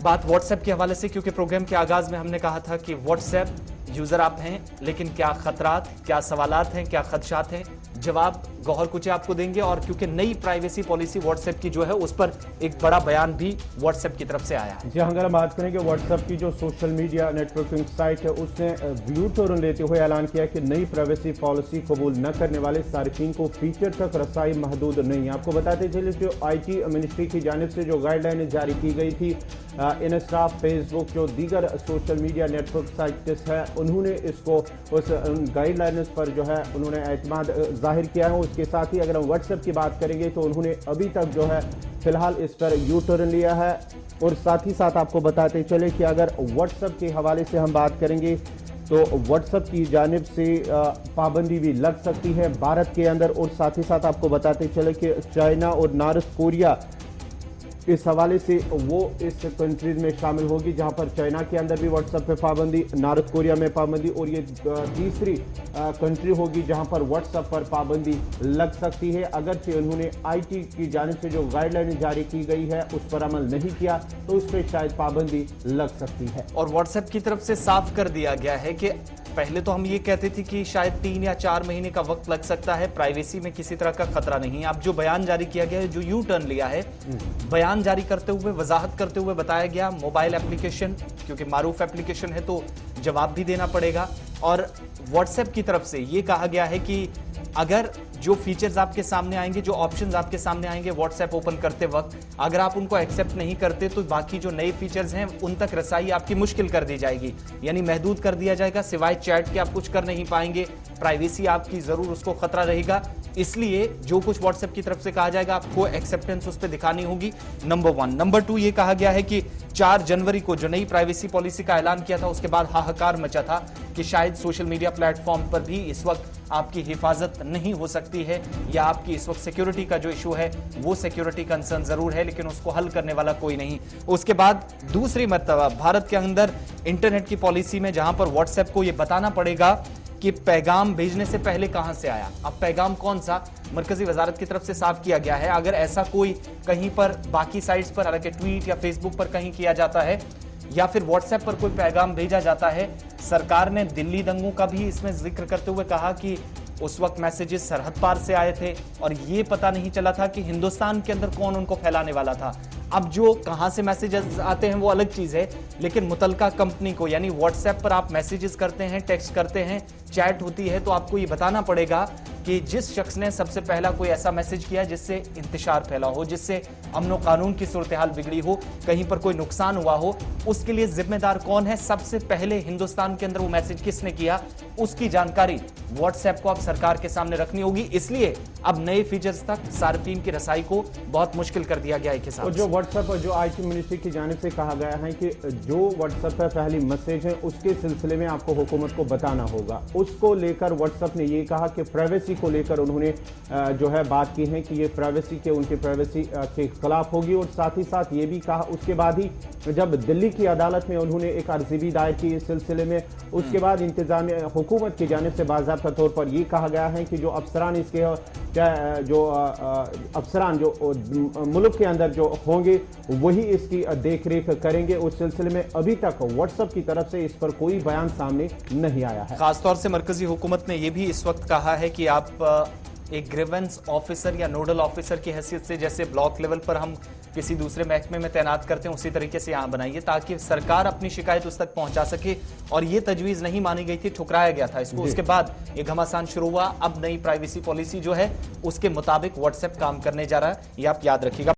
बात व्हाट्सएप के हवाले से, क्योंकि प्रोग्राम के आगाज में हमने कहा था कि व्हाट्सएप यूजर आप हैं, लेकिन क्या खतरात, क्या सवालात हैं, क्या खदशात हैं, जवाब गौहर कुचे आपको देंगे। और क्योंकि नई प्राइवेसी पॉलिसी व्हाट्सएप की जो है उस पर एक बड़ा बयान भी व्हाट्सएप की तरफ से आया है। जी, अगर हम बात करें कि व्हाट्सएप की जो सोशल मीडिया नेटवर्किंग साइट है उसने व्यू टर्न लेते हुए ऐलान किया कि नई प्राइवेसी पॉलिसी कबूल न करने वाले सार्फिन को फीचर तक रसाई महदूद नहीं है। आपको बताते चले जो IT मिनिस्ट्री की जानिब से जो गाइडलाइन जारी की गई थी, इंस्टा, फेसबुक जो दीगर सोशल मीडिया नेटवर्क साइट्स है उन्होंने इसको उस गाइडलाइंस पर जो है उन्होंने एतमाद जाहिर किया है। उसके साथ ही अगर हम व्हाट्सएप की बात करेंगे तो उन्होंने अभी तक जो है फिलहाल इस पर यू टर्न लिया है। और साथ ही साथ आपको बताते चले कि अगर व्हाट्सएप के हवाले से हम बात करेंगे तो व्हाट्सएप की जानिब से पाबंदी भी लग सकती है भारत के अंदर। और साथ ही साथ आपको बताते चले कि चाइना और नॉर्थ कोरिया इस हवाले से वो इस कंट्रीज में शामिल होगी जहां पर चाइना के अंदर भी व्हाट्सएप पे पाबंदी, नॉर्थ कोरिया में पाबंदी, और ये तीसरी कंट्री होगी जहां पर व्हाट्सएप पर पाबंदी लग सकती है। अगरचे उन्होंने IT की जानिब से जो गाइडलाइन जारी की गई है उस पर अमल नहीं किया तो उस पर शायद पाबंदी लग सकती है। और व्हाट्सएप की तरफ से साफ कर दिया गया है कि पहले तो हम ये कहते थे कि शायद 3 या 4 महीने का वक्त लग सकता है, प्राइवेसी में किसी तरह का खतरा नहीं है। अब जो बयान जारी किया गया है, जो यू टर्न लिया है, बयान जारी करते हुए वजाहत करते हुए बताया गया मोबाइल एप्लीकेशन, क्योंकि मारूफ एप्लीकेशन है तो जवाब भी देना पड़ेगा। और व्हाट्सएप की तरफ से ये कहा गया है कि अगर जो फीचर्स आपके सामने आएंगे, जो ऑप्शंस आपके सामने आएंगे व्हाट्सएप ओपन करते वक्त, अगर आप उनको एक्सेप्ट नहीं करते तो बाकी जो नए फीचर्स हैं उन तक रसाई आपकी मुश्किल कर दी जाएगी, यानी महदूद कर दिया जाएगा। सिवाय चैट के आप कुछ कर नहीं पाएंगे, प्राइवेसी आपकी जरूर उसको खतरा रहेगा। इसलिए जो कुछ व्हाट्सएप की तरफ से कहा जाएगा आपको एक्सेप्टेंस उस पर दिखानी होगी, नंबर 1। नंबर 2 ये कहा गया है कि 4 जनवरी को जो नई प्राइवेसी पॉलिसी का ऐलान किया था उसके बाद हाहाकार मचा था कि शायद सोशल मीडिया प्लेटफॉर्म पर भी इस वक्त आपकी हिफाजत नहीं हो सकती है, या आपकी इस वक्त सिक्योरिटी का जो इशू है वो सिक्योरिटी कंसर्न जरूर है लेकिन उसको हल करने वाला कोई नहीं। उसके बाद दूसरी मर्तबा भारत के अंदर इंटरनेट की पॉलिसी में जहां पर व्हाट्सएप को ये बताना पड़ेगा कि पैगाम भेजने से पहले कहां से आया। अब पैगाम कौन सा, मरकजी वजारत की तरफ से साफ किया गया है। अगर ऐसा कोई कहीं पर बाकी साइट्स पर, हालांकि ट्वीट या फेसबुक पर कहीं किया जाता है या फिर व्हाट्सएप पर कोई पैगाम भेजा जाता है, सरकार ने दिल्ली दंगों का भी इसमें जिक्र करते हुए कहा कि उस वक्त मैसेजेस सरहद पार से आए थे और ये पता नहीं चला था कि हिंदुस्तान के अंदर कौन उनको फैलाने वाला था। अब जो कहां से मैसेजेस आते हैं वो अलग चीज है, लेकिन मुतलका कंपनी को, यानी व्हाट्सएप पर आप मैसेजेस करते हैं, टेक्स्ट करते हैं, चैट होती है, तो आपको ये बताना पड़ेगा कि जिस शख्स ने सबसे पहला कोई ऐसा मैसेज किया जिससे इंतशार फैला हो, जिससे अमन और कानून की सूरत हाल बिगड़ी हो, कहीं पर कोई नुकसान हुआ हो, उसके लिए जिम्मेदार कौन है, सबसे पहले हिंदुस्तान के अंदर वो मैसेज किसने किया, उसकी जानकारी व्हाट्सएप को अब सरकार के सामने रखनी होगी। इसलिए अब नए फीचर्स तक सार्फिन की रसाई को बहुत मुश्किल कर दिया गया है। और जो व्हाट्सएप और जो IT मिनिस्ट्री की जानिब से कहा गया है कि जो व्हाट्सएप पर पहली मैसेज है उसके सिलसिले में आपको हुकूमत को बताना होगा, उसको लेकर व्हाट्सएप ने ये कहा कि प्राइवेसी को लेकर उन्होंने जो है बात की है कि ये प्राइवेसी के उनके प्राइवेसी के खिलाफ होगी। और साथ ही साथ ये भी कहा उसके बाद ही जब दिल्ली की अदालत में उन्होंने एक अर्जी दायर की इस सिलसिले में, उसके बाद इंतजामिया हुकूमत की जानिब से बाज़ाब्ता तौर पर यह कहा गया है कि जो अफसरान इसके जो अफसरान जो मुल्क के अंदर जो होंगे वही इसकी देख रेख करेंगे। उस सिलसिले में अभी तक व्हाट्सएप की तरफ से इस पर कोई बयान सामने नहीं आया है। खासतौर से मरकजी हुकूमत ने यह भी इस वक्त कहा है कि आप एक ग्रीवेंस ऑफिसर या नोडल ऑफिसर की हैसियत से, जैसे ब्लॉक लेवल पर हम किसी दूसरे महकमे में तैनात करते हैं, उसी तरीके से यहां बनाइए ताकि सरकार अपनी शिकायत उस तक पहुंचा सके। और ये तजवीज नहीं मानी गई थी, ठुकराया गया था इसको। उसके बाद एक घमासान शुरू हुआ। अब नई प्राइवेसी पॉलिसी जो है उसके मुताबिक व्हाट्सएप काम करने जा रहा है, ये आप याद रखिएगा।